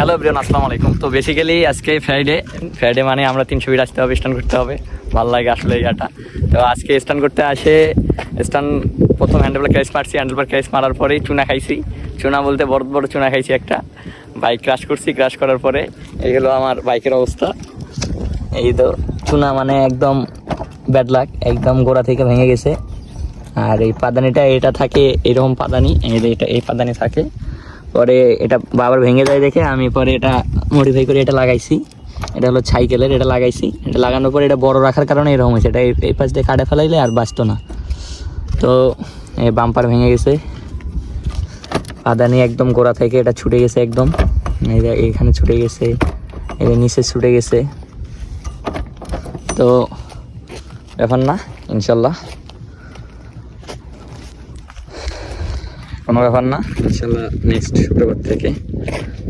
Hello everyone, আসসালামু আলাইকুম। তো বেসিক্যালি আজকে ফ্রাইডে মানে আমরা 300 ফিট আসতে হবে, স্টান করতে হবে। ভালো লাগে আসলে এটা। তো আজকে স্টান করতে প্রথম হ্যান্ডেল ক্রাইস মারছি। হ্যান্ডেল ক্রাইস মারার পরেই চুনা খাইছি। চুনা বলতে বড় বড় চুনা খাইছি একটা। বাইক ক্রাশ করছি, ক্রাশ করার পরে এই হলো আমার বাইকের অবস্থা। এই তো চুনা মানে একদম ব্যাড লাক, একদম গোড়া থেকে ভেঙে গেছে। আর এই পাদানিটা এটা থাকে, এরকম পাদানি, এই পাদানি থাকে। পরে এটা বাবার ভেঙে যায় দেখে আমি পরে এটা মডিফাই করে এটা লাগাইছি। এটা হলো সাইকেলের, এটা লাগাইছি। এটা লাগানোর পরে এটা বড় রাখার কারণে এরকম হয়েছে। এটা এই পাশ দিয়ে কাটে ফেলাইলে আর বাঁচতো না। তো এই বাম্পার ভেঙে গেছে, পাদানি একদম গোড়া থেকে এটা ছুটে গেছে একদম। এইখানে ছুটে গেছে, এই নিচে ছুটে গেছে। তো ব্যাপার না, ইনশাল্লাহ কোনো ব্যাপার না। ইনশাল্লাহ নেক্সট শুক্রবার থেকে